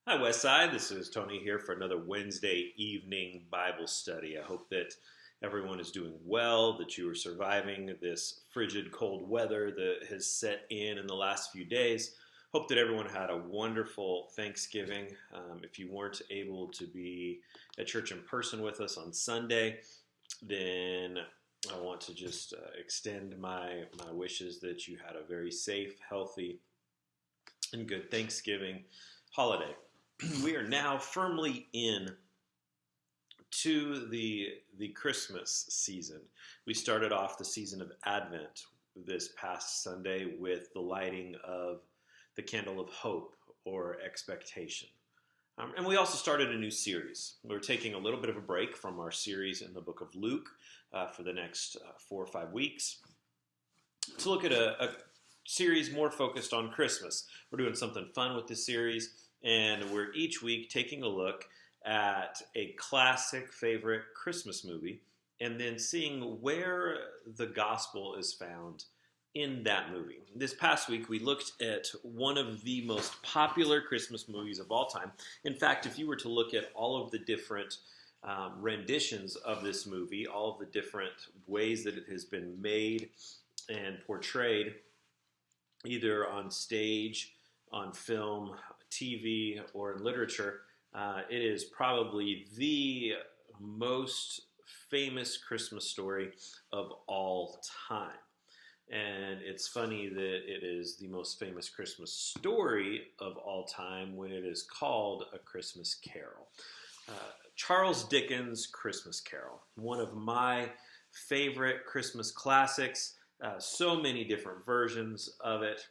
Hi, Westside. This is Tony here for another Wednesday evening Bible study. I hope that everyone is doing well, that you are surviving this frigid, cold weather that has set in the last few days. Hope that everyone had a wonderful Thanksgiving. If you weren't able to be at church in person with us on Sunday, then I want to just extend my wishes that you had a very safe, healthy, and good Thanksgiving holiday. We are now firmly in to the Christmas season. We started off the season of Advent this past Sunday with the lighting of the candle of hope or expectation. And we also started a new series. We're taking a little bit of a break from our series in the book of Luke for the next 4 or 5 weeks to look at a series more focused on Christmas. We're doing something fun with this series. And we're each week taking a look at a classic favorite Christmas movie and then seeing where the gospel is found in that movie. This past week, we looked at one of the most popular Christmas movies of all time. In fact, if you were to look at all of the different renditions of this movie, all of the different ways that it has been made and portrayed, either on stage, on film, TV, or in literature, it is probably the most famous Christmas story of all time. And it's funny that it is the most famous Christmas story of all time when it is called A Christmas Carol. Charles Dickens' Christmas Carol, one of my favorite Christmas classics, so many different versions of it.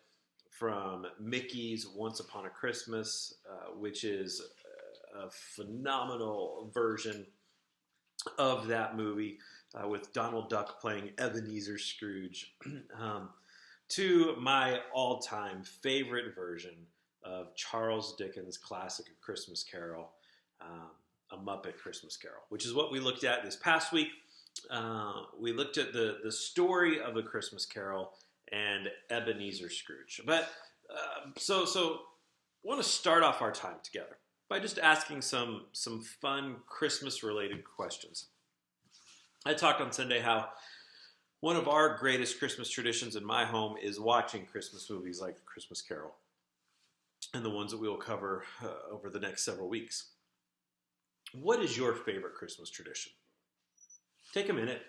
From Mickey's Once Upon a Christmas, which is a phenomenal version of that movie with Donald Duck playing Ebenezer Scrooge, to my all-time favorite version of Charles Dickens' classic A Christmas Carol, A Muppet Christmas Carol, which is what we looked at this past week. We looked at the story of A Christmas Carol and Ebenezer Scrooge. But so I want to start off our time together by just asking some fun Christmas-related questions. I talked on Sunday how one of our greatest Christmas traditions in my home is watching Christmas movies like The Christmas Carol and the ones that we will cover over the next several weeks. What is your favorite Christmas tradition? Take a minute.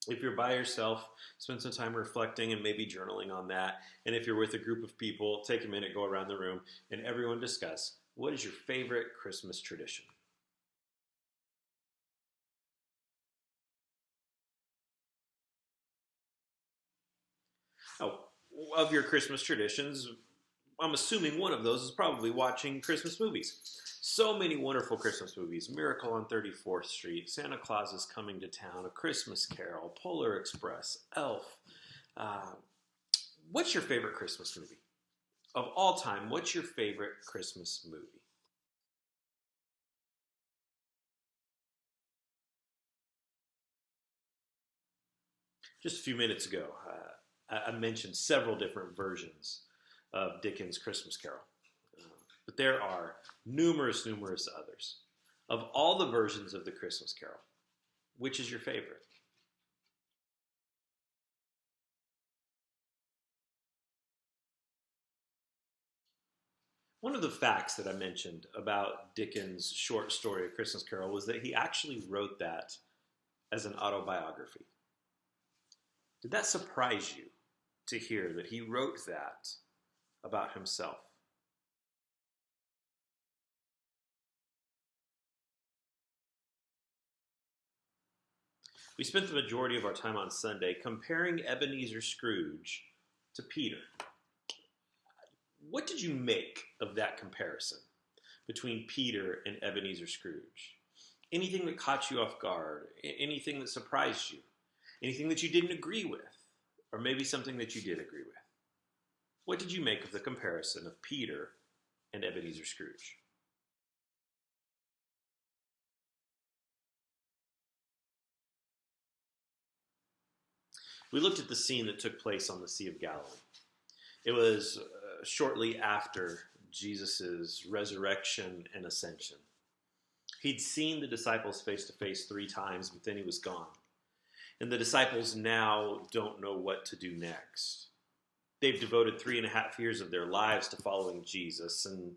If you're by yourself, spend some time reflecting and maybe journaling on that. And if you're with a group of people, take a minute, go around the room, and everyone discuss, what is your favorite Christmas tradition? Oh, of your Christmas traditions, I'm assuming one of those is probably watching Christmas movies. So many wonderful Christmas movies. Miracle on 34th Street, Santa Claus is Coming to Town, A Christmas Carol, Polar Express, Elf. What's your favorite Christmas movie? Of all time, what's your favorite Christmas movie? Just a few minutes ago, I mentioned several different versions of Dickens' Christmas Carol. But there are numerous others. Of all the versions of the Christmas Carol, which is your favorite? One of the facts that I mentioned about Dickens' short story, A Christmas Carol, was that he actually wrote that as an autobiography. Did that surprise you to hear that he wrote that about himself? We spent the majority of our time on Sunday comparing Ebenezer Scrooge to Peter. What did you make of that comparison between Peter and Ebenezer Scrooge? Anything that caught you off guard? Anything that surprised you? Anything that you didn't agree with? Or maybe something that you did agree with? What did you make of the comparison of Peter and Ebenezer Scrooge? We looked at the scene that took place on the Sea of Galilee. It was shortly after Jesus' resurrection and ascension. He'd seen the disciples face to face 3 times, but then he was gone. And the disciples now don't know what to do next. They've devoted 3.5 years of their lives to following Jesus, and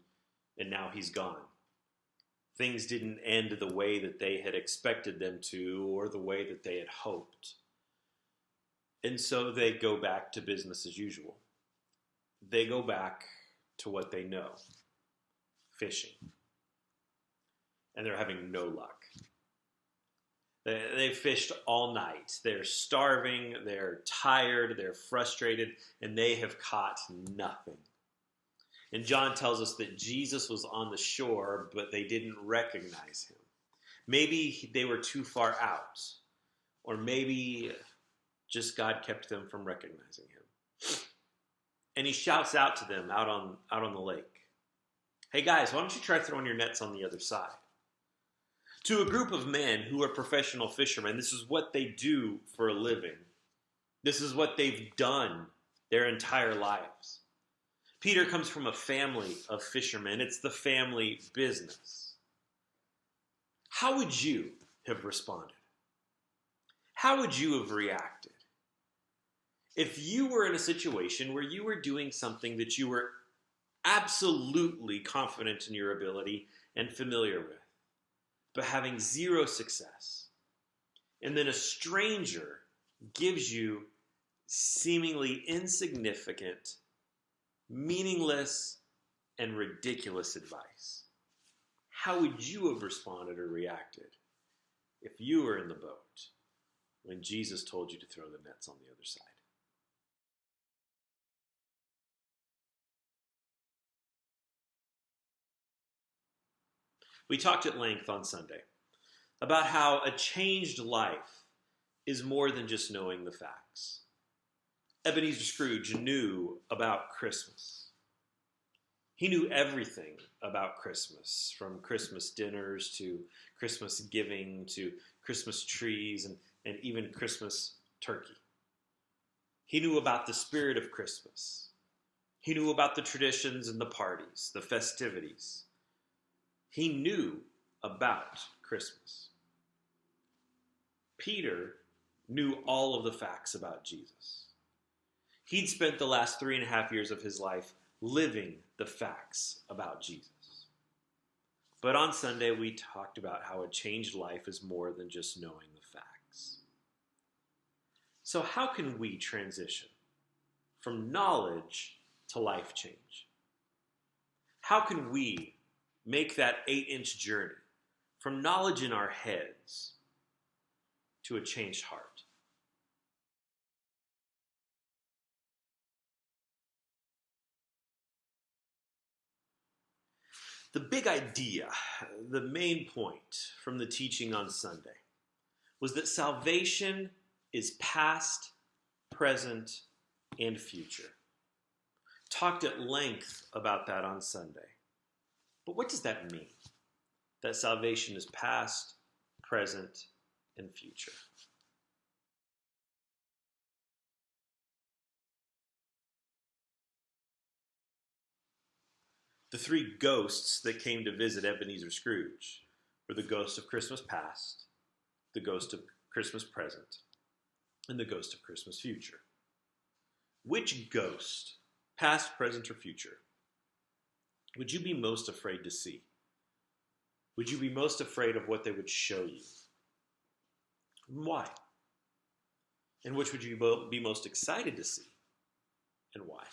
now he's gone. Things didn't end the way that they had expected them to, or the way that they had hoped. And so they go back to business as usual. They go back to what they know, fishing. And they're having no luck. They fished all night. They're starving, they're tired, they're frustrated, and they have caught nothing. And John tells us that Jesus was on the shore, but they didn't recognize him. Maybe they were too far out, or maybe just God kept them from recognizing him. And he shouts out to them out on the lake, "Hey guys, why don't you try throwing your nets on the other side?" To a group of men who are professional fishermen, this is what they do for a living. This is what they've done their entire lives. Peter comes from a family of fishermen. It's the family business. How would you have responded? How would you have reacted if you were in a situation where you were doing something that you were absolutely confident in your ability and familiar with, but having zero success, and then a stranger gives you seemingly insignificant, meaningless, and ridiculous advice? How would you have responded or reacted if you were in the boat when Jesus told you to throw the nets on the other side? We talked at length on Sunday about how a changed life is more than just knowing the facts. Ebenezer Scrooge knew about Christmas. He knew everything about Christmas, from Christmas dinners to Christmas giving to Christmas trees and even Christmas turkey. He knew about the spirit of Christmas. He knew about the traditions and the parties, the festivities. He knew about Christmas. Peter knew all of the facts about Jesus. He'd spent the last 3.5 years of his life living the facts about Jesus. But on Sunday, we talked about how a changed life is more than just knowing the facts. So how can we transition from knowledge to life change? How can we make that 8-inch journey from knowledge in our heads to a changed heart? The big idea, the main point from the teaching on Sunday was that salvation is past, present, and future. Talked at length about that on Sunday. But what does that mean? That salvation is past, present, and future. The 3 ghosts that came to visit Ebenezer Scrooge were the ghost of Christmas past, the ghost of Christmas present, and the ghost of Christmas future. Which ghost, past, present, or future, would you be most afraid to see? Would you be most afraid of what they would show you? And why? And which would you be most excited to see? And why?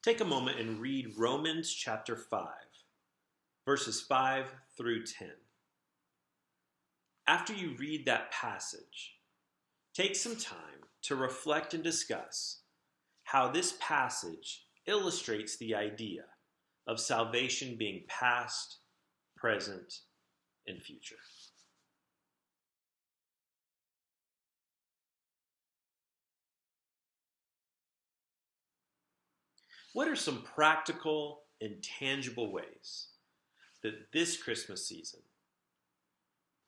Take a moment and read Romans chapter 5, verses 5 through 10. After you read that passage, take some time to reflect and discuss how this passage illustrates the idea of salvation being past, present, and future. What are some practical and tangible ways that this Christmas season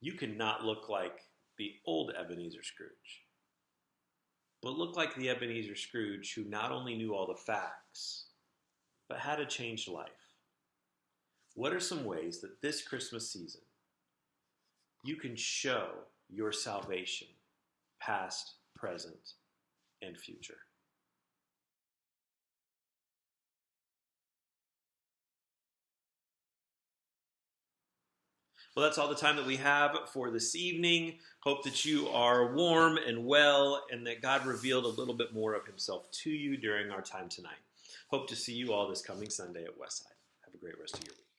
you can not look like the old Ebenezer Scrooge, but look like the Ebenezer Scrooge who not only knew all the facts, but had a changed life? What are some ways that this Christmas season you can show your salvation, past, present, and future? Well, that's all the time that we have for this evening. Hope that you are warm and well, and that God revealed a little bit more of himself to you during our time tonight. Hope to see you all this coming Sunday at Westside. Have a great rest of your week.